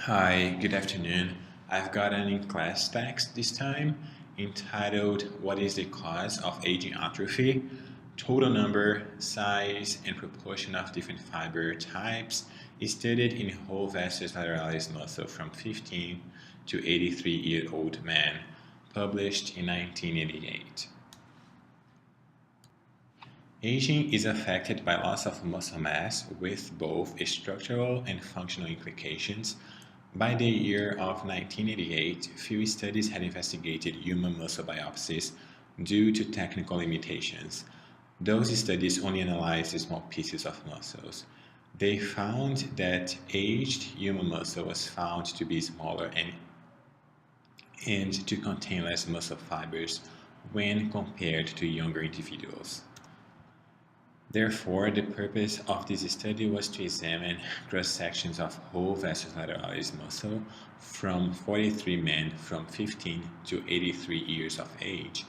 Hi, good afternoon. I've got an in-class text this time entitled What is the cause of aging atrophy? Total number, size, and proportion of different fiber types is studied in whole versus lateralis muscle from 15 to 83-year-old men, published in 1988. Aging is affected by loss of muscle mass with both structural and functional implications. By the year of 1988, few studies had investigated human muscle biopsies due to technical limitations. Those studies only analyzed small pieces of muscles. They found that aged human muscle was found to be smaller and to contain less muscle fibers when compared to younger individuals. Therefore, the purpose of this study was to examine cross-sections of whole versus lateralis muscle from 43 men from 15 to 83 years of age.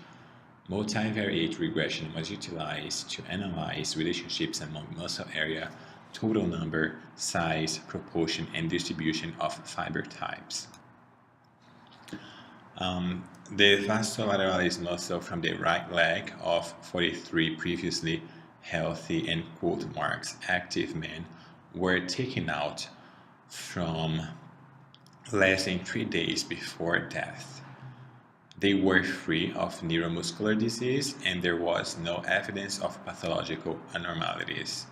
Multivariate regression was utilized to analyze relationships among muscle area, total number, size, proportion, and distribution of fiber types. The vasolateralis muscle from the right leg of 43 previously healthy and quote marks active men were taken out from less than 3 days before death. They were free of neuromuscular disease and there was no evidence of pathological abnormalities.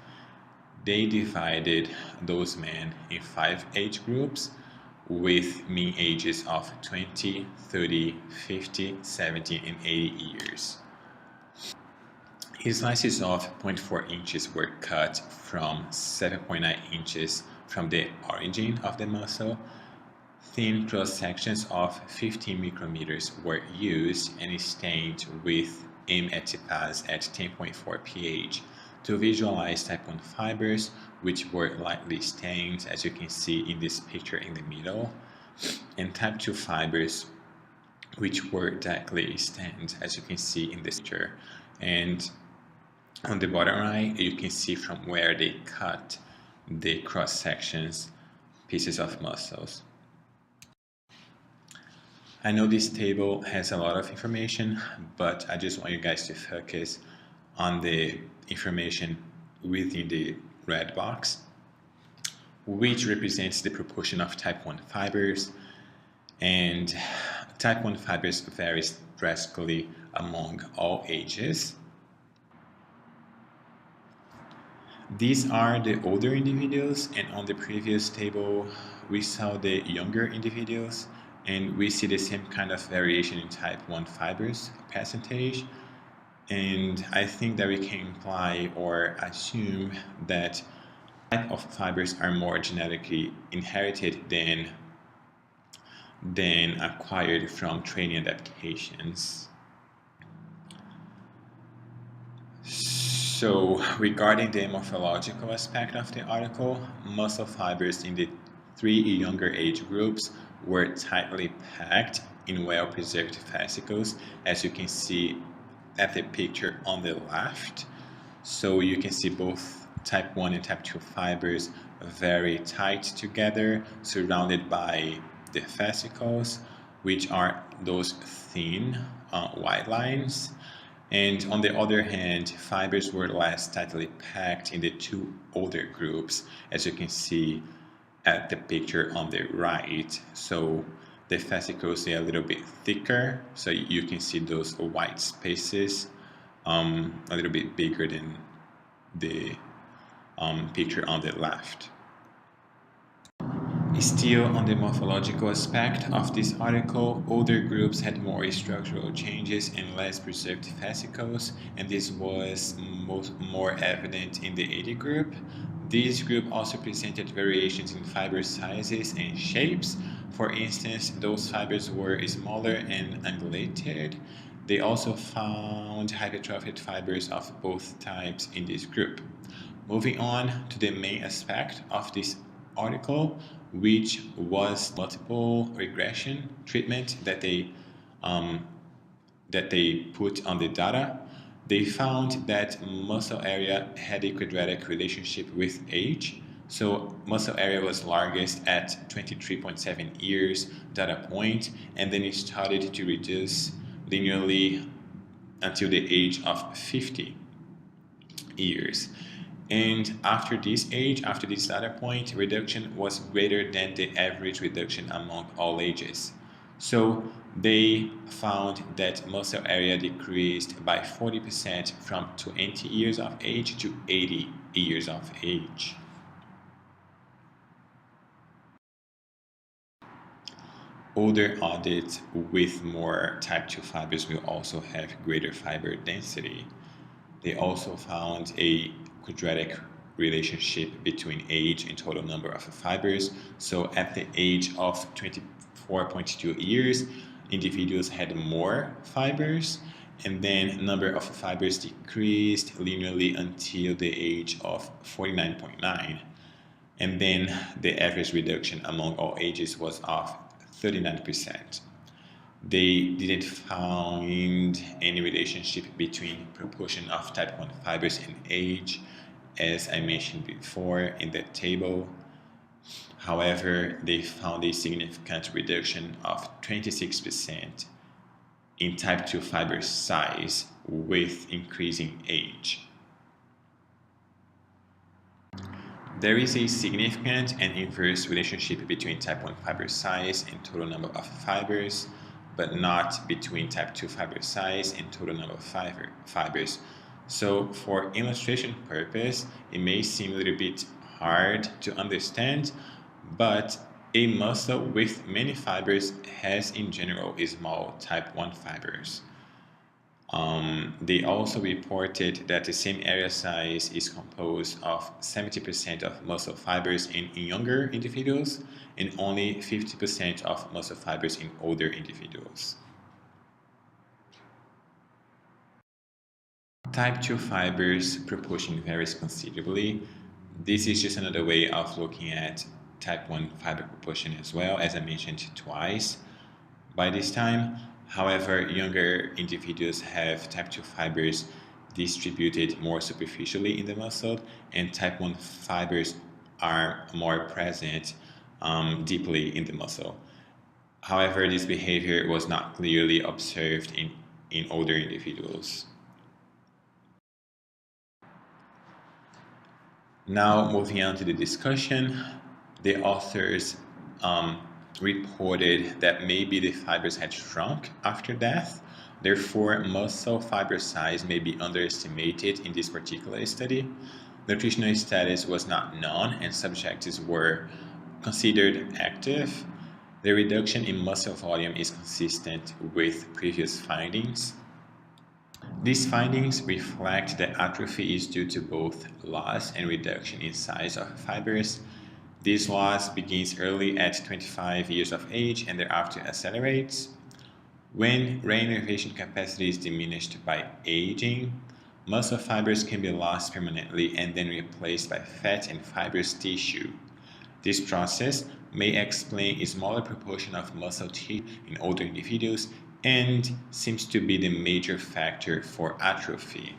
They divided those men in 5 age groups with mean ages of 20, 30, 50, 70, and 80 years. Slices of 0.4 inches were cut from 7.9 inches from the origin of the muscle. Thin cross-sections of 15 micrometers were used and stained with M-etipase at 10.4 pH to visualize type 1 fibers, which were lightly stained, as you can see in this picture in the middle, and type 2 fibers, which were darkly stained, as you can see in this picture. And on the bottom right, you can see from where they cut the cross-sections, pieces of muscles. I know this table has a lot of information, but I just want you guys to focus on the information within the red box, which represents the proportion of type 1 fibers. And type 1 fibers varies drastically among all ages. These are the older individuals, and on the previous table we saw the younger individuals, and we see the same kind of variation in type 1 fibers percentage. And I think that we can imply or assume that type of fibers are more genetically inherited than acquired from training adaptations. So regarding the morphological aspect of the article, muscle fibers in the 3 younger age groups were tightly packed in well-preserved fascicles, as you can see at the picture on the left. So you can see both type 1 and type 2 fibers very tight together, surrounded by the fascicles, which are those thin white lines. And on the other hand, fibers were less tightly packed in the 2 older groups, as you can see at the picture on the right. So the fascicles are a little bit thicker, so you can see those white spaces a little bit bigger than the picture on the left. Still on the morphological aspect of this article, older groups had more structural changes and less preserved fascicles, and this was more evident in the 80 group. This group also presented variations in fiber sizes and shapes. For instance, those fibers were smaller and ungulated. They also found hypertrophied fibers of both types in this group. Moving on to the main aspect of this article, which was multiple regression treatment that they put on the data. They found that muscle area had a quadratic relationship with age, So muscle area was largest at 23.7 years data point, and then it started to reduce linearly until the age of 50 years. And after this age, after this data point, reduction was greater than the average reduction among all ages. So they found that muscle area decreased by 40% from 20 years of age to 80 years of age. Older audits with more type 2 fibers will also have greater fiber density. They also found a quadratic relationship between age and total number of fibers. So at the age of 24.2 years, individuals had more fibers, and then number of fibers decreased linearly until the age of 49.9. And then the average reduction among all ages was of 39%. They didn't find any relationship between proportion of type 1 fibers and age, as I mentioned before in that table. However, they found a significant reduction of 26% in type 2 fiber size with increasing age. There is a significant and inverse relationship between type 1 fiber size and total number of fibers, but not between type 2 fiber size and total number of fibers. So for illustration purpose, it may seem a little bit hard to understand, but a muscle with many fibers has in general small type 1 fibers. They also reported that the same area size is composed of 70% of muscle fibers in younger individuals and only 50% of muscle fibers in older individuals. Type 2 fibers proportion varies considerably. This is just another way of looking at type 1 fiber proportion as well, as I mentioned twice by this time. However, younger individuals have type 2 fibers distributed more superficially in the muscle, and type 1 fibers are more present deeply in the muscle. However, this behavior was not clearly observed in older individuals. Now, moving on to the discussion, the authors reported that maybe the fibers had shrunk after death. Therefore, muscle fiber size may be underestimated in this particular study. Nutritional status was not known and subjects were considered active. The reduction in muscle volume is consistent with previous findings. These findings reflect that atrophy is due to both loss and reduction in size of fibers. This loss begins early at 25 years of age and thereafter accelerates. When reinnervation capacity is diminished by aging, muscle fibers can be lost permanently and then replaced by fat and fibrous tissue. This process may explain a smaller proportion of muscle tissue in older individuals and seems to be the major factor for atrophy.